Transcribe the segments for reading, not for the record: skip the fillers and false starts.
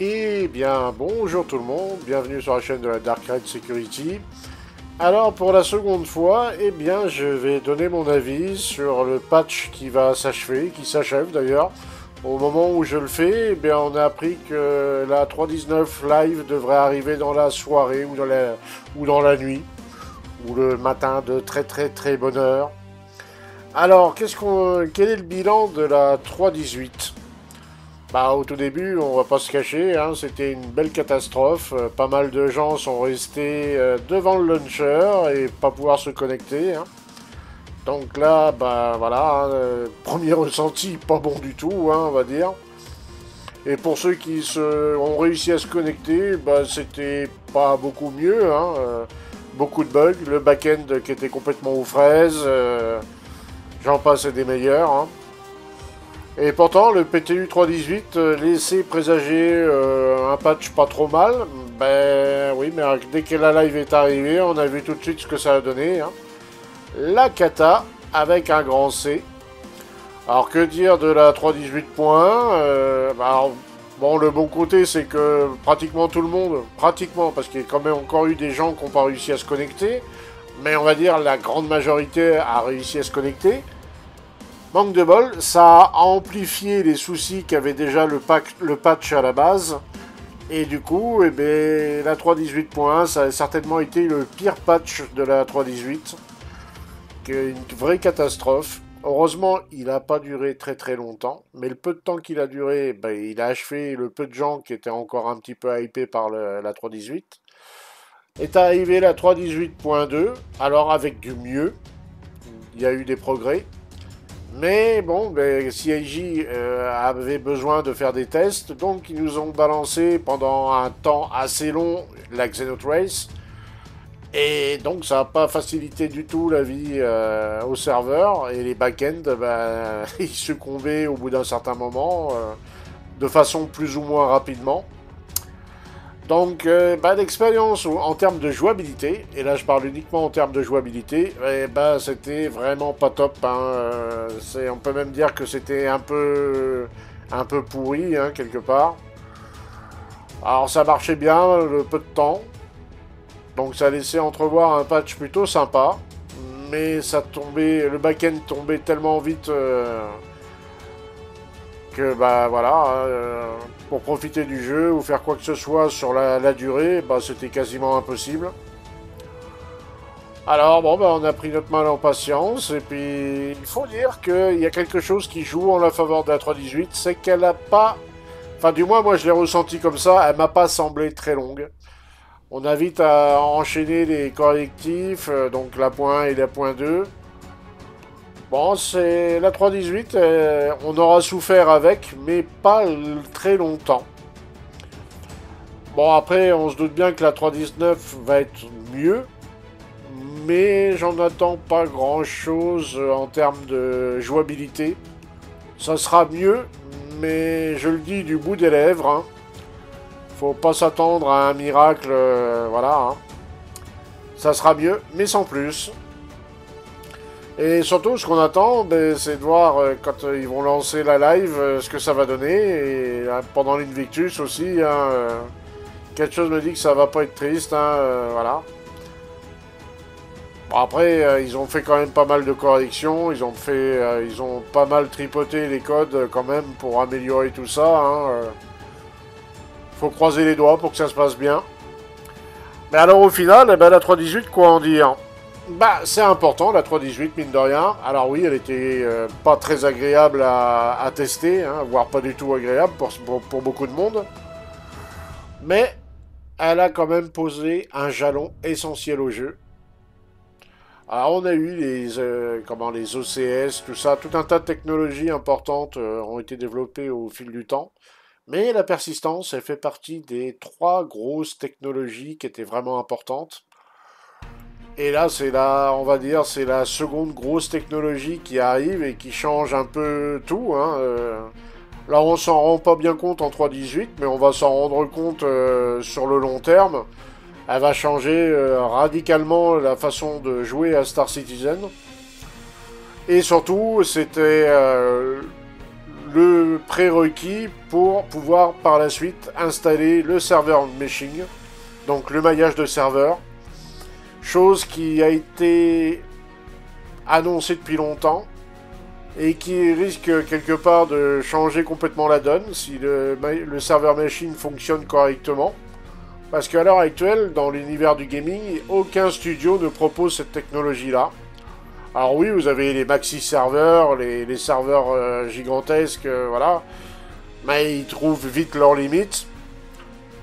Eh bien, bonjour tout le monde, bienvenue sur la chaîne de la Dark Red Security. Alors, pour la seconde fois, eh bien, je vais donner mon avis sur le patch qui va s'achever, qui s'achève d'ailleurs. Au moment où je le fais, eh bien, on a appris que la 3.19 live devrait arriver dans la soirée ou dans la nuit, ou le matin de très bonne heure. Alors, quel est le bilan de la 3.18? Bah, au tout début, on va pas se cacher, hein, c'était une belle catastrophe. Pas mal de gens sont restés devant le launcher et pas pouvoir se connecter, hein. Donc là, bah voilà, hein, premier ressenti pas bon du tout, hein, on va dire. Et pour ceux ont réussi à se connecter, bah c'était pas beaucoup mieux, hein, beaucoup de bugs, le back-end qui était complètement aux fraises, j'en passe et des meilleurs, hein. Et pourtant, le PTU 3.18 laissait présager un patch pas trop mal. Ben oui, mais dès que la live est arrivée, on a vu tout de suite ce que ça a donné, hein. La cata, avec un grand C. Alors, que dire de la 3.18.1 bon, le bon côté, c'est que pratiquement tout le monde, pratiquement, parce qu'il y a quand même encore eu des gens qui n'ont pas réussi à se connecter, mais on va dire la grande majorité a réussi à se connecter. Manque de bol, ça a amplifié les soucis qu'avait déjà le patch à la base. Et du coup, eh ben, la 3.18.1, ça a certainement été le pire patch de la 3.18. Une vraie catastrophe. Heureusement, il n'a pas duré très longtemps. Mais le peu de temps qu'il a duré, ben, il a achevé le peu de gens qui étaient encore un petit peu hypés par la 3.18. Est arrivé la 3.18.2, alors avec du mieux. Il y a eu des progrès. Mais bon, ben, CIJ avait besoin de faire des tests, donc ils nous ont balancé pendant un temps assez long la Xenotrace. Et donc ça n'a pas facilité du tout la vie au serveur, et les back-ends, ben, ils succombaient au bout d'un certain moment, de façon plus ou moins rapidement. Donc, l'expérience en termes de jouabilité, et là je parle uniquement en termes de jouabilité, c'était vraiment pas top, hein. On peut même dire que c'était un peu pourri, hein, quelque part. Alors ça marchait bien le peu de temps, donc ça laissait entrevoir un patch plutôt sympa, mais le back-end tombait tellement vite que bah voilà, pour profiter du jeu ou faire quoi que ce soit sur la durée, bah c'était quasiment impossible. Alors bon, bah on a pris notre mal en patience, et puis il faut dire qu'il y a quelque chose qui joue en la faveur de la 3.18, c'est qu'elle a pas, enfin du moins moi je l'ai ressenti comme ça, elle m'a pas semblé très longue. On a vite à enchaîner les correctifs, donc la point 1 et la point 2. Bon, c'est la 3.18, on aura souffert avec, mais pas très longtemps. Bon, après, on se doute bien que la 3.19 va être mieux, mais j'en attends pas grand-chose en termes de jouabilité. Ça sera mieux, mais je le dis du bout des lèvres, hein. Faut pas s'attendre à un miracle, voilà, hein. Ça sera mieux, mais sans plus. Et surtout, ce qu'on attend, c'est de voir quand ils vont lancer la live, ce que ça va donner. Et pendant l'Invictus aussi, hein, quelque chose me dit que ça va pas être triste, hein, voilà. Bon, après, ils ont fait quand même pas mal de corrections. Ils ont pas mal tripoté les codes quand même pour améliorer tout ça, hein. Faut croiser les doigts pour que ça se passe bien. Mais alors au final, la 3.18, quoi en dire? Bah, c'est important, la 3.18, mine de rien. Alors oui, elle était pas très agréable à tester, hein, voire pas du tout agréable pour beaucoup de monde. Mais elle a quand même posé un jalon essentiel au jeu. Alors on a eu les OCS, tout ça, tout un tas de technologies importantes ont été développées au fil du temps. Mais la persistance, elle fait partie des 3 grosses technologies qui étaient vraiment importantes. Et là, on va dire, c'est la seconde grosse technologie qui arrive et qui change un peu tout, hein. Là, on s'en rend pas bien compte en 3.18, mais on va s'en rendre compte sur le long terme. Elle va changer radicalement la façon de jouer à Star Citizen. Et surtout, c'était le prérequis pour pouvoir par la suite installer le serveur meshing, donc le maillage de serveur, chose qui a été annoncée depuis longtemps et qui risque quelque part de changer complètement la donne si le serveur meshing fonctionne correctement. Parce qu'à l'heure actuelle, dans l'univers du gaming, aucun studio ne propose cette technologie-là. Alors oui, vous avez les maxi-serveurs, les serveurs gigantesques, voilà. Mais ils trouvent vite leurs limites.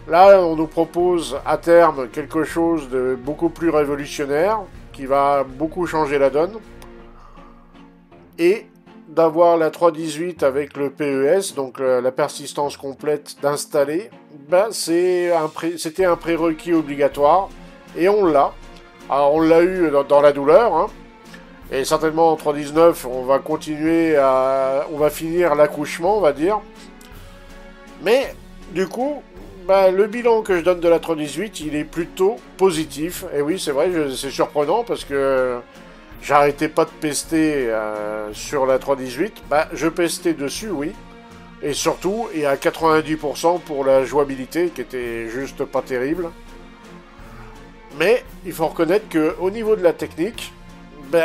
Là, on nous propose à terme quelque chose de beaucoup plus révolutionnaire, qui va beaucoup changer la donne. Et d'avoir la 3.18 avec le PES, donc la persistance complète d'installer, ben c'était un prérequis obligatoire, et on l'a. Alors on l'a eu dans la douleur, hein. Et certainement en 3.19, on va continuer on va finir l'accouchement, on va dire. Mais, du coup, bah, le bilan que je donne de la 3.18, il est plutôt positif. Et oui, c'est vrai, c'est surprenant parce que j'arrêtais pas de pester sur la 3.18. Bah, je pestais dessus, oui. Et surtout, et à 90% pour la jouabilité, qui était juste pas terrible. Mais, il faut reconnaître qu'au niveau de la technique, ben,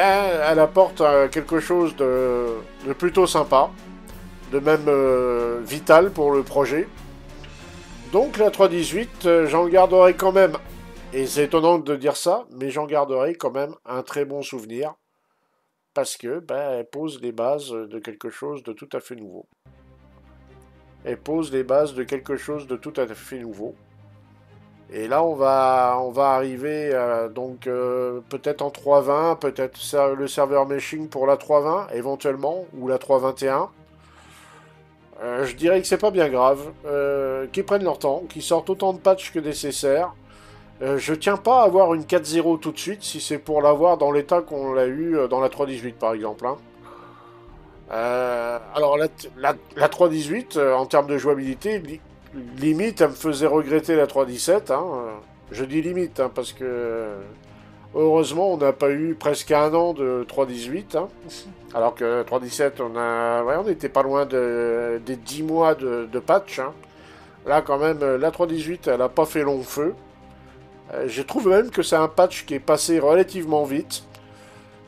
elle apporte quelque chose de plutôt sympa, de même vital pour le projet. Donc la 3.18, j'en garderai quand même, et c'est étonnant de dire ça, mais j'en garderai quand même un très bon souvenir, parce que ben, elle pose les bases de quelque chose de tout à fait nouveau. Elle pose les bases de quelque chose de tout à fait nouveau. Et là, on va arriver donc peut-être en 3.20, peut-être le serveur meshing pour la 3.20 éventuellement, ou la 3.21. Je dirais que c'est pas bien grave, qu'ils prennent leur temps, qu'ils sortent autant de patchs que nécessaire. Je tiens pas à avoir une 4.0 tout de suite si c'est pour l'avoir dans l'état qu'on l'a eu dans la 3.18 par exemple. Hein. Alors la 3.18 en termes de jouabilité, limite, elle me faisait regretter la 3.17. Hein. Je dis limite, hein, parce que heureusement, on n'a pas eu presque un an de 3.18. Hein. Alors que 3.17, on était pas loin des 10 mois de patch. Hein. Là, quand même, la 3.18, elle n'a pas fait long feu. Je trouve même que c'est un patch qui est passé relativement vite.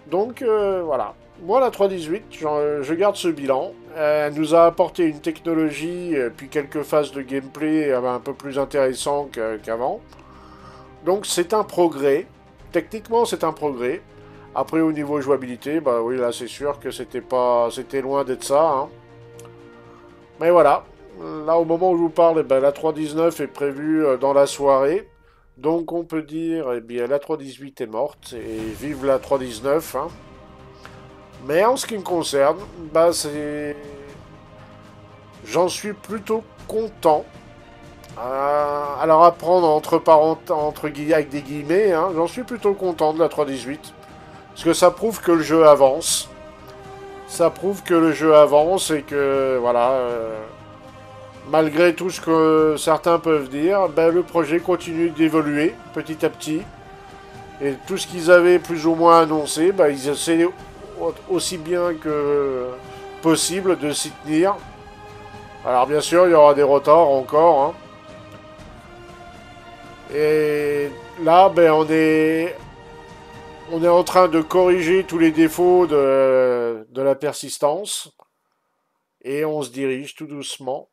Donc, voilà. Moi, la 3.18, je garde ce bilan. Elle nous a apporté une technologie, puis quelques phases de gameplay un peu plus intéressants qu'avant. Donc, c'est un progrès. Techniquement, c'est un progrès. Après, au niveau jouabilité, bah oui, là, c'est sûr que c'était loin d'être ça. Hein. Mais voilà. Là, au moment où je vous parle, eh ben, la 3.19 est prévue dans la soirée. Donc, on peut dire, eh bien, la 3.18 est morte. Et vive la 3.19, hein. Mais en ce qui me concerne, bah j'en suis plutôt content. Alors à prendre avec des guillemets, hein, j'en suis plutôt content de la 3.18. Parce que ça prouve que le jeu avance. Ça prouve que le jeu avance et que, voilà, malgré tout ce que certains peuvent dire, ben, le projet continue d'évoluer petit à petit. Et tout ce qu'ils avaient plus ou moins annoncé, ben, ils essaient aussi bien que possible de s'y tenir. Alors bien sûr, il y aura des retards encore. Hein. Et là, ben, on est en train de corriger tous les défauts de la persistance. Et on se dirige tout doucement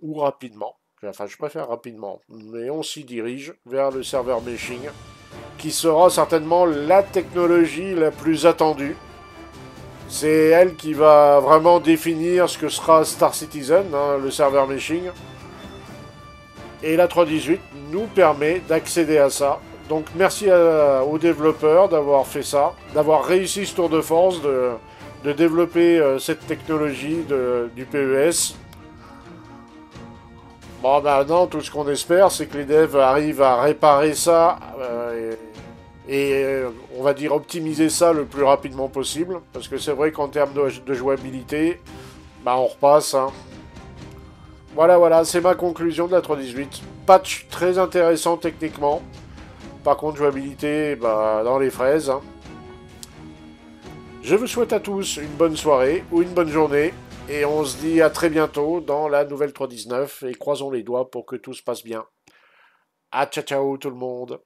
ou rapidement. Enfin, je préfère rapidement. Mais on s'y dirige vers le serveur meshing, qui sera certainement la technologie la plus attendue. C'est elle qui va vraiment définir ce que sera Star Citizen, hein, le serveur meshing. Et la 3.18 nous permet d'accéder à ça. Donc merci aux développeurs d'avoir fait ça, d'avoir réussi ce tour de force, de développer cette technologie du PES. Bon, maintenant, tout ce qu'on espère, c'est que les devs arrivent à réparer ça et on va dire optimiser ça le plus rapidement possible, parce que c'est vrai qu'en termes de jouabilité, bah on repasse. Hein. Voilà, c'est ma conclusion de la 3.18. Patch très intéressant techniquement, par contre jouabilité, bah dans les fraises. Hein. Je vous souhaite à tous une bonne soirée ou une bonne journée, Et on se dit à très bientôt dans la nouvelle 3.19 et croisons les doigts pour que tout se passe bien. À ciao ciao tout le monde.